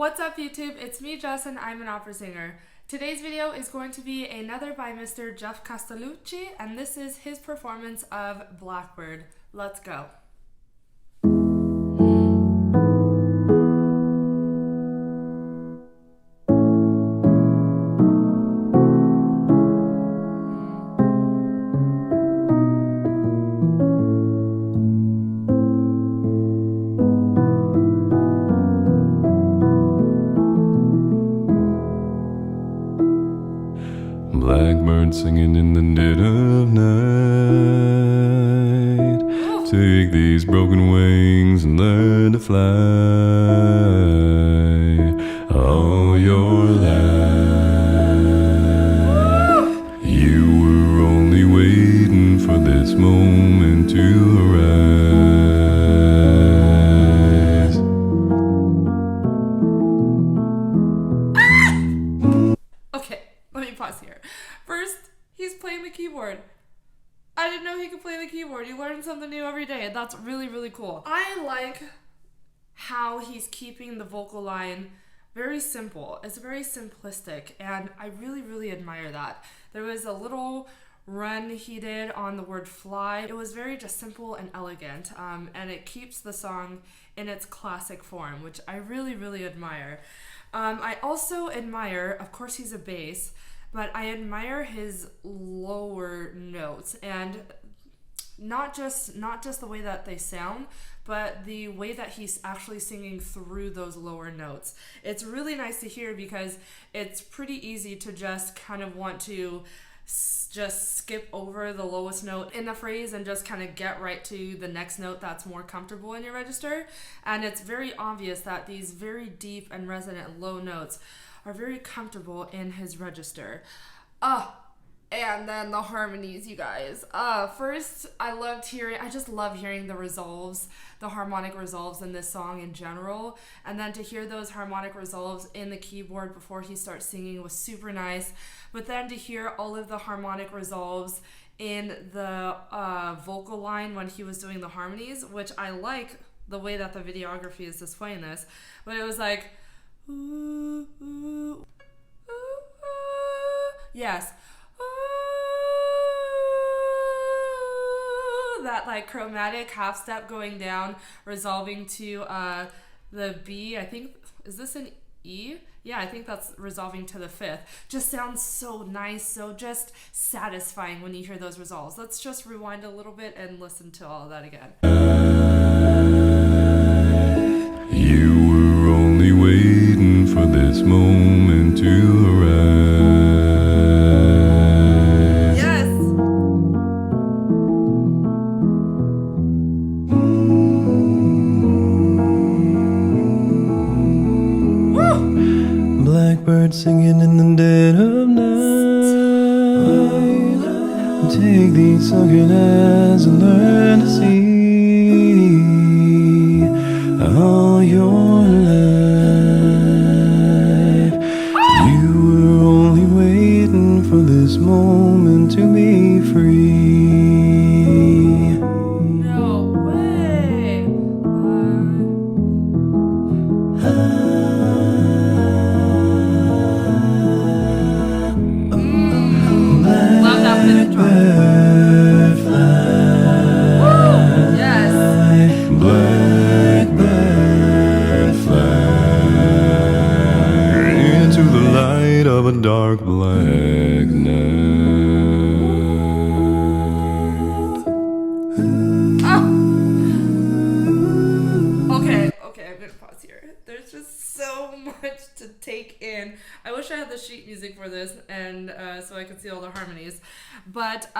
What's up YouTube? It's me Jess and I'm an opera singer. Today's video is going to be another by Mr. Geoff Castellucci and this is his performance of Blackbird. Let's go. Blackbird singing in the dead of night. Take these broken wings and learn to fly all your life. You were only waiting for this moment to arise. Okay, let me pause here. First, he's playing the keyboard. I didn't know he could play the keyboard. You learn something new every day. That's really, really cool. I like how he's keeping the vocal line very simple. It's very simplistic, and I really, really admire that. There was a little run he did on the word fly. It was very just simple and elegant, and it keeps the song in its classic form, which I really, really admire. I also admire, of course he's a bass, but I admire his lower notes, and not just the way that they sound, but the way that he's actually singing through those lower notes. It's really nice to hear because it's pretty easy to just kind of want to just skip over the lowest note in the phrase and just kind of get right to the next note that's more comfortable in your register. And it's very obvious that these very deep and resonant low notes are very comfortable in his register. And then the harmonies, you guys. First, I just love hearing the resolves, the harmonic resolves in this song in general. And then to hear those harmonic resolves in the keyboard before he starts singing was super nice. But then to hear all of the harmonic resolves in the vocal line when he was doing the harmonies, which I like the way that the videography is displaying this. But it was like, ooh, ooh, ooh, ooh. Yes. That like chromatic half step going down, resolving to the B. I think, is this an E? Yeah, I think that's resolving to the fifth. Just sounds so nice, so just satisfying when you hear those resolves. Let's just rewind a little bit and listen to all of that again. You were only waiting for this moment to arise. Yes! Woo! Blackbird singing in the dead of night. Take these sunken eyes and learn to see all your life. You were only waiting for this moment to be free. No way! Love that fifth drop. Blackbird fly. Woo! Yes! Blackbird fly into the light of a dark black night. Okay, I'm gonna pause here. There's just so much to take in. I wish I had the sheet music for this and so I could see all the harmonies. But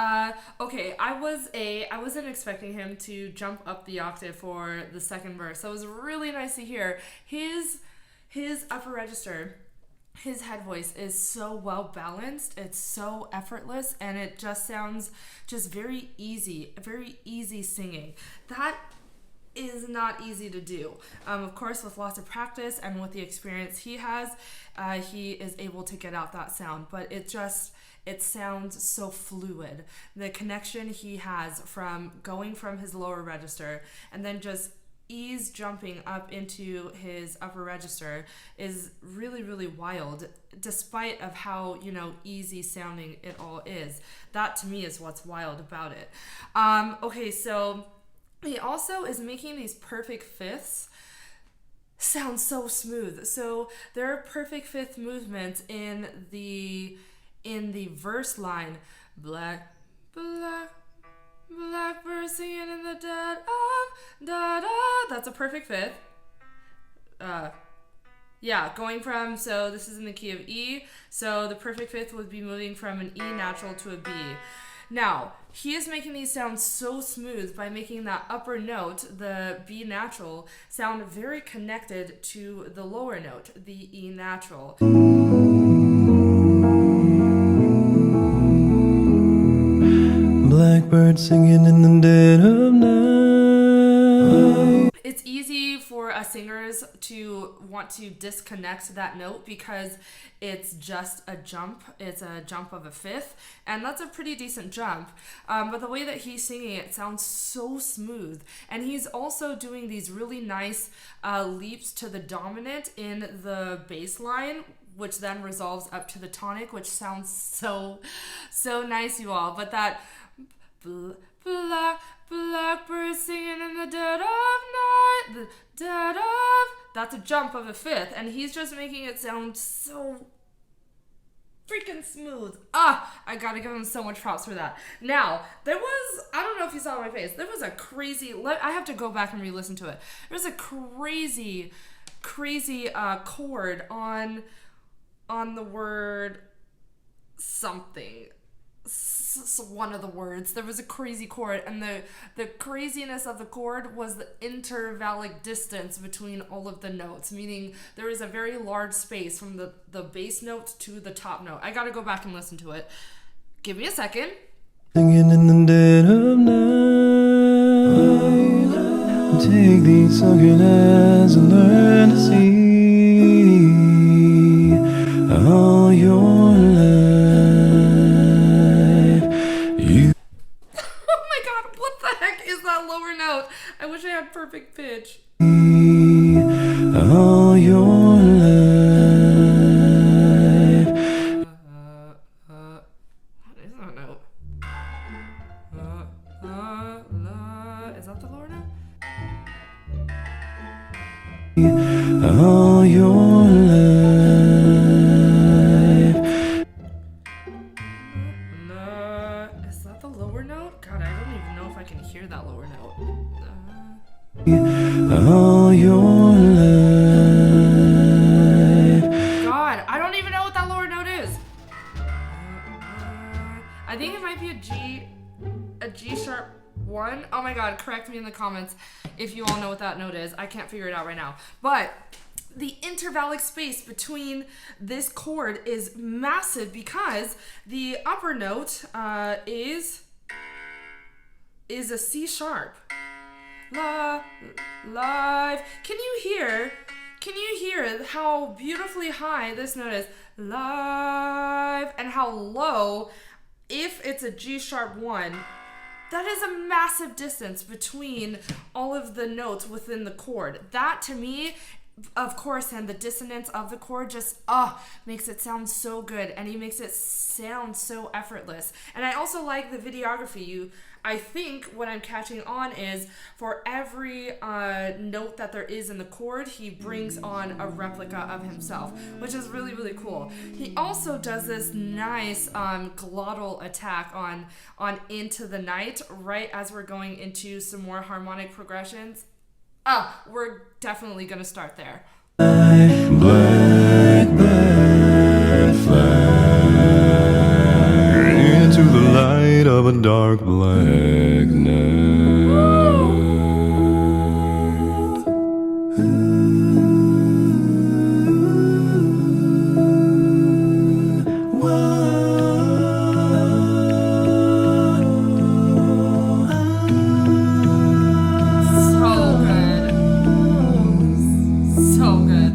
okay, I wasn't expecting him to jump up the octave for the second verse. So it was really nice to hear his upper register. His head voice is so well balanced, it's so effortless, and it just sounds just very easy singing. That is not easy to do. Of course, with lots of practice and with the experience he has, he is able to get out that sound, but it sounds so fluid. The connection he has from going from his lower register and then just E's jumping up into his upper register is really, really wild, despite of how, easy sounding it all is. That to me is what's wild about it. Okay, so he also is making these perfect fifths sound so smooth. So there are perfect fifth movements in the verse line. Blackbird singing in the dead of da-da. That's a perfect fifth. Going from, so this is in the key of E, so the perfect fifth would be moving from an E natural to a B. Now, he is making these sound so smooth by making that upper note, the B natural, sound very connected to the lower note, the E natural. Blackbird singing in the dead of night. It's easy for us singers to want to disconnect that note because it's just a jump. It's a jump of a fifth, and that's a pretty decent jump. But the way that he's singing it sounds so smooth, and he's also doing these really nice leaps to the dominant in the bass line, which then resolves up to the tonic, which sounds so nice, you all. But that blackbird singing in the dead of night, the dead of, that's a jump of a fifth, and he's just making it sound so freaking smooth. I gotta give him so much props for that. Now, there was, I don't know if you saw my face, there was a crazy, I have to go back and re-listen to it. There was a crazy chord on the word something. One of the words. There was a crazy chord, and the craziness of the chord was the intervallic distance between all of the notes, meaning there is a very large space from the bass note to the top note. I gotta go back and listen to it. Give me a second. Singing in the dead of night. Take these sunken eyes and learn to see all your life. Oh my god, what the heck is that lower note? I wish I had perfect pitch. All your life. What is that note? Is that the lower note? All your life. Is that the lower note? God, I don't even know if I can hear that lower note. All your life. God, I don't even know what that lower note is. I think it might be a G sharp 1. Oh my god, correct me in the comments if you all know what that note is. I can't figure it out right now. But the intervallic space between this chord is massive because the upper note is a C sharp. Live. Can you hear how beautifully high this note is? Live. And how low, if it's a G sharp 1, that is a massive distance between all of the notes within the chord. That to me, of course, and the dissonance of the chord just makes it sound so good, and he makes it sound so effortless. And I also like the videography. I think what I'm catching on is for every note that there is in the chord, he brings on a replica of himself, which is really, really cool. He also does this nice glottal attack on Into the Night right as we're going into some more harmonic progressions. We're definitely gonna start there. Blackbird fly into the light of a dark black night. So good. So good.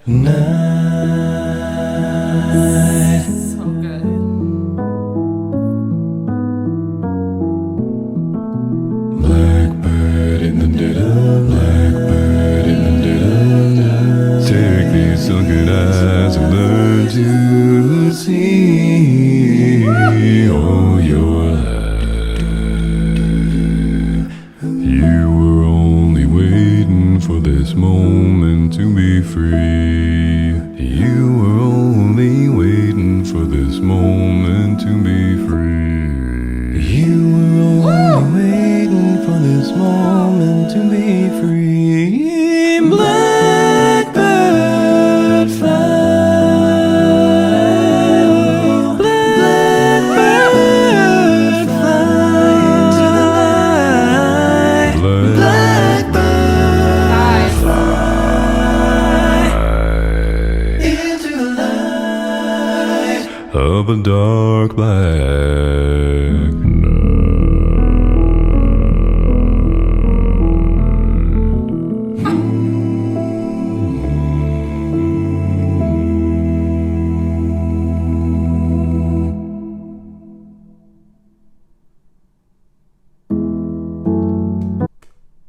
night. So good. Blackbird in the dead of blackbird in the dead of night. Take these sunken eyes and learn to see all your life. You were only waiting for this moment to be free. You were only waiting for this moment to be free. You were only waiting for this moment to be free. Blackbird fly, blackbird fly into the night. Blackbird fly into the light of a dark black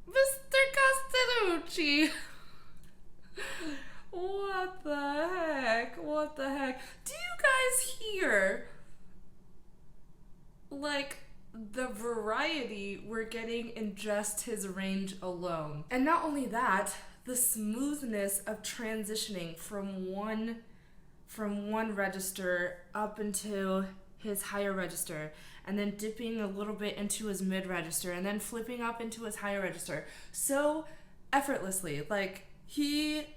Mr. Castellucci. What the heck? What the heck? Do you guys hear like the variety we're getting in just his range alone? And not only that, the smoothness of transitioning from one register up into his higher register, and then dipping a little bit into his mid register, and then flipping up into his higher register so effortlessly. Like, he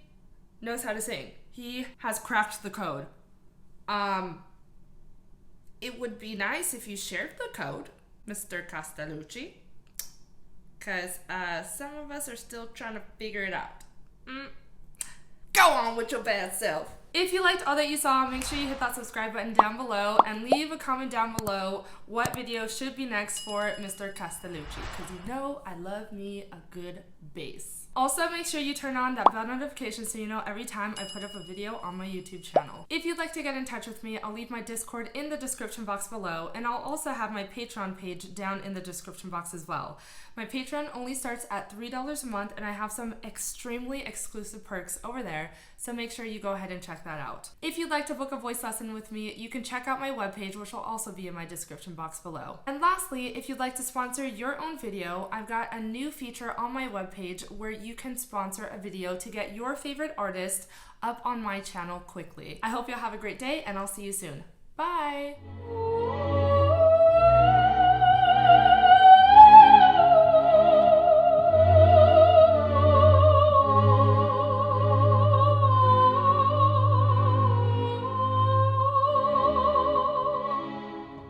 knows how to sing. He has cracked the code. It would be nice if you shared the code, Mr. Castellucci, because some of us are still trying to figure it out. Go on with your bad self. If you liked all that you saw, make sure you hit that subscribe button down below and leave a comment down below what video should be next for Mr. Castellucci, because you know I love me a good bass. Also, make sure you turn on that bell notification so you know every time I put up a video on my YouTube channel. If you'd like to get in touch with me, I'll leave my Discord in the description box below, and I'll also have my Patreon page down in the description box as well. My Patreon only starts at $3 a month, and I have some extremely exclusive perks over there, so make sure you go ahead and check that out. If you'd like to book a voice lesson with me, you can check out my webpage, which will also be in my description box below. And lastly, if you'd like to sponsor your own video, I've got a new feature on my webpage where you can sponsor a video to get your favorite artist up on my channel quickly. I hope you'll have a great day, and I'll see you soon. Bye!